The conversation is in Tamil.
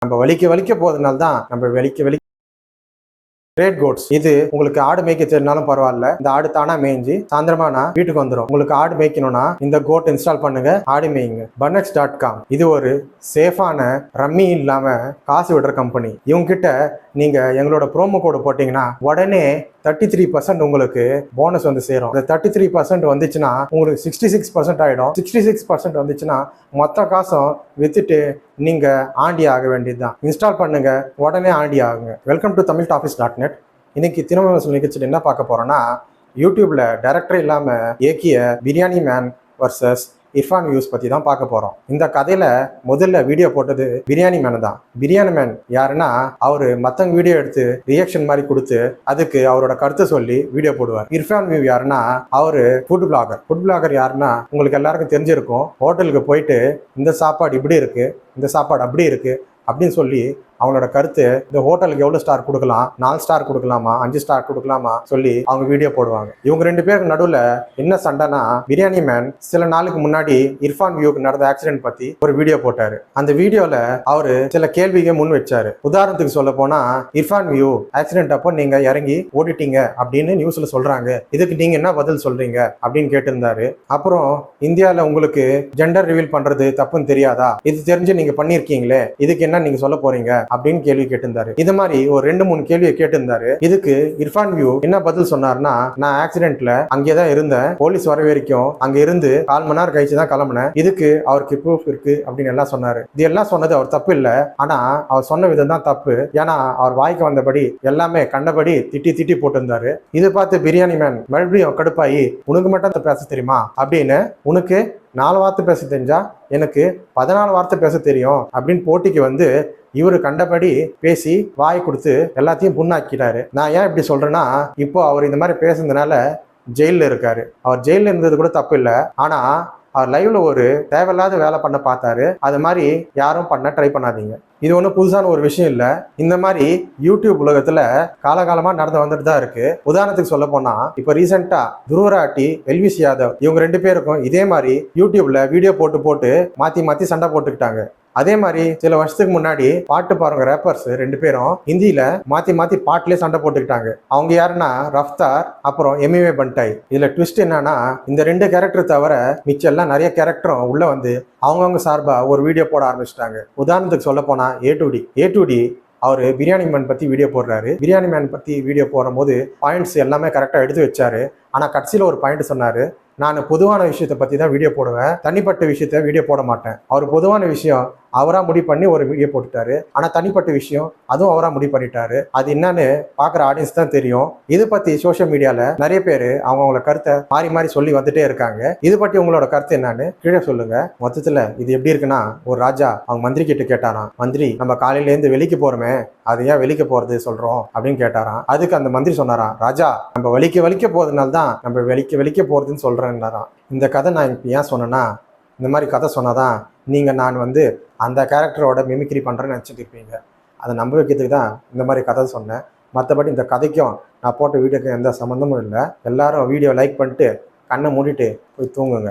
நம்ம வலிக்க போறதுனால தான் நம்ம வலிக்க கிரேட் கோட்ஸ். இது உங்களுக்கு ஆடு மேய்க்க தெரிஞ்சாலும் பரவாயில்ல, இந்த ஆடு தானா மேய்ஞ்சி சாயந்தரமானா வீட்டுக்கு வந்துடும். உங்களுக்கு ஆடு மேய்க்கணும்னா இந்த கோட் இன்ஸ்டால் பண்ணுங்க, ஆடு மேய்ங்க. Bunnex.com இது ஒரு சேஃபான ரம்மி இல்லாம காசு விடுற கம்பெனி. இவங்க கிட்ட நீங்க எங்களோட ப்ரோமோ கோடு போட்டீங்கன்னா உடனே 33% உங்களுக்கு போனஸ் வந்து சேரும். இந்த 33% வந்துச்சுன்னா உங்களுக்கு 66% ஆயிடும். 66% வந்துச்சுன்னா மொத்த காசும் வித்துட்டு நீங்க ஆண்டி ஆக வேண்டியதுதான். இன்ஸ்டால் பண்ணுங்க, உடனே ஆண்டி ஆகுங்க. Welcome to tamiltopics.net. இன்னைக்கு தினமரசு நிகழ்ச்சியில் என்ன பார்க்க போறோம்னா, யூடியூப்ல டைரக்டர் இல்லாம இயக்கிய biryani man versus Irfan views பத்தி தான் பார்க்க போறோம். இந்த கதையில முதல்ல வீடியோ போட்டது பிரியாணி மேன் தான். பிரியாணி மேன் யாருன்னா, அவரு மத்தவங்க வீடியோ எடுத்து ரியாக்ஷன் மாதிரி கொடுத்து அதுக்கு அவரோட கருத்தை சொல்லி வீடியோ போடுவார். இர்ஃபான் வியூ யாருன்னா, அவரு ஃபுட் பிளாகர். ஃபுட் பிளாகர் யாருன்னா உங்களுக்கு எல்லாருக்கும் தெரிஞ்சிருக்கும். ஹோட்டலுக்கு போயிட்டு இந்த சாப்பாடு இப்படி இருக்கு, இந்த சாப்பாடு அப்படி இருக்கு அப்படின்னு சொல்லி அவங்களோட கருத்து, இந்த ஹோட்டலுக்கு எவ்வளவு ஸ்டார் கொடுக்கலாம், 4 ஸ்டார் கொடுக்கலாமா, 5 ஸ்டார் கொடுக்கலாமா சொல்லி அவங்க வீடியோ போடுவாங்க. இவங்க 2 பேருக்கு நடுவுல என்ன சண்டைனா, பிரியாணி மேன் சில நாளுக்கு முன்னாடி இர்ஃபான் வியூக்கு நடந்த ஆக்சிடென்ட் பத்தி ஒரு வீடியோ போட்டாரு. அந்த வீடியோல அவரு சில கேள்வியை முன் வச்சாரு. உதாரணத்துக்கு சொல்ல போனா, இர்ஃபான் வியூ ஆக்சிடென்ட் அப்போ நீங்க இறங்கி ஓடிட்டீங்க அப்படின்னு நியூஸ்ல சொல்றாங்க, இதுக்கு நீங்க என்ன பதில் சொல்றீங்க அப்படின்னு கேட்டிருந்தாரு. அப்புறம் இந்தியால உங்களுக்கு ஜெண்டர் ரிவீல் பண்றது தப்புன்னு தெரியாதா, இது தெரிஞ்சு நீங்க பண்ணிருக்கீங்களே, இதுக்கு என்ன நீங்க சொல்ல போறீங்க அப்படின்னு கேள்வி கேட்டிருந்தாரு. இது மாதிரி ஒரு 2-3 கேள்வியை கேட்டிருந்தாரு. இதுக்கு இர்ஃபான் வியூ என்ன பதில் சொன்னார்னா, நான் ஆக்சிடென்ட்ல அங்கேதான் இருந்தேன், போலீஸ் வர வரைக்கும் அங்க இருந்து 1/4 மணி நேரம் கழிச்சு தான் கிளம்புனேன், இதுக்கு அவருக்கு ப்ரூஃப் இருக்கு அப்படின்னு எல்லாம் சொன்னாரு. இது எல்லாம் சொன்னது அவர் தப்பு இல்ல, ஆனா அவர் சொன்ன விதம் தான் தப்பு. ஏன்னா அவர் வாய்க்கு வந்தபடி எல்லாமே கண்டபடி திட்டி போட்டிருந்தாரு. இது பார்த்து பிரியாணி மேன் மறுபடியும் கடுப்பாயி, உனக்கு மட்டும் பேச தெரியுமா அப்படின்னு, உனக்கு 4 வார்த்தை பேச தெரிஞ்சா எனக்கு 14 வார்த்தை பேச தெரியும் அப்படின்னு போட்டிக்கு வந்து இவரு கண்டபடி பேசி வாய் கொடுத்து எல்லாத்தையும் புண்ணாக்கிட்டாரு. நான் ஏன் இப்படி சொல்றேன்னா, இப்போ அவர் இந்த மாதிரி பேசுனதுனால ஜெயிலில் இருக்காரு. அவர் ஜெயிலில் இருந்தது கூட தப்பு இல்லை, ஆனா அவர் லைவ்ல ஒரு தேவையில்லாத வேலை பண்ண பார்த்தாரு. அது மாதிரி யாரும் பண்ண ட்ரை பண்ணாதீங்க. இது ஒன்றும் புதுசான ஒரு விஷயம் இல்லை. இந்த மாதிரி யூடியூப் உலகத்துல காலகாலமா நடந்து வந்துட்டு தான் இருக்கு. உதாரணத்துக்கு சொல்ல போனா, இப்ப ரீசெண்டா துருவராட்டி, எல்விஸ் யாதவ் இவங்க 2 பேருக்கும் இதே மாதிரி யூடியூப்ல வீடியோ போட்டு மாத்தி சண்டை போட்டுக்கிட்டாங்க. அதே மாதிரி சில வருஷத்துக்கு முன்னாடி பாட்டு பாருங்க ரேப்பர்ஸ் 2 பேரும் ஹிந்தியில மாத்தி பாட்டிலே சண்டை போட்டுக்கிட்டாங்க. அவங்க யாருன்னா ரஃப்தார், அப்புறம் எம்ஏ பண்டாய். இதுல ட்விஸ்ட் என்னன்னா, இந்த 2 கேரக்டர் தவிர மிச்சம் எல்லாம் நிறைய கேரக்டரும் உள்ள வந்து அவங்கவுங்க சார்பா ஒரு வீடியோ போட ஆரம்பிச்சிட்டாங்க. உதாரணத்துக்கு சொல்ல போனா ஏ2டி அவரு பிரியாணி மேன் பத்தி வீடியோ போடுறாரு. பிரியாணி மேன் பத்தி வீடியோ போடும் போது பாயிண்ட்ஸ் எல்லாமே கரெக்டா எடுத்து வச்சாரு. ஆனா கடைசியில ஒரு பாயிண்ட் சொன்னாரு, நான் பொதுவான விஷயத்தை பத்தி தான் வீடியோ போடுவேன், தனிப்பட்ட விஷயத்த வீடியோ போட மாட்டேன். அவர் பொதுவான விஷயம் அவரா முடிவு பண்ணி ஒரு வீடியோ போட்டுட்டாரு, ஆனா தனிப்பட்ட விஷயம் அதுவும் அவரா முடிவு பண்ணிட்டாரு. அது என்னன்னு பாக்குற ஆடியன்ஸ் தான் தெரியும். இது பத்தி சோசியல் மீடியால நிறைய பேரு அவங்களோட கருத்தை மாறி சொல்லி வந்துட்டே இருக்காங்க. இது பத்தி உங்களோட கருத்து என்னன்னு கீழே சொல்லுங்க. மொத்தத்துல இது எப்படி இருக்குன்னா, ஒரு ராஜா அவங்க மந்திரி கிட்ட கேட்டாராம், மந்திரி நம்ம காலையில இருந்து வெளிக்கு போறோமே, அது ஏன் வெளிக்க போறது சொல்றோம் அப்படின்னு கேட்டாராம். அதுக்கு அந்த மந்திரி சொன்னாராம், ராஜா நம்ம வலிக்க போறதுனால தான் நம்ம வெளிக்க போறதுன்னு சொல்றேன்னாராம். இந்த கதை நான் இப்ப ஏன் சொன்னேன்னா, இந்த மாதிரி கதை சொன்னாதான் நான் வந்து அந்த கேரக்டரோட மிமிக்ரி பண்றேன்னு நினைச்சிட்டு இருப்பீங்க. அதை நம்ப வைக்கிறதுக்கு தான் இந்த மாதிரி கதை சொன்னேன். மற்றபடி இந்த கதைக்கும் நான் போட்ட வீடியோக்கும் எந்த சம்மந்தமும் இல்லை. எல்லாரும் வீடியோ லைக் பண்ணிட்டு கண்ணை மூடிட்டு போய் தூங்குங்க.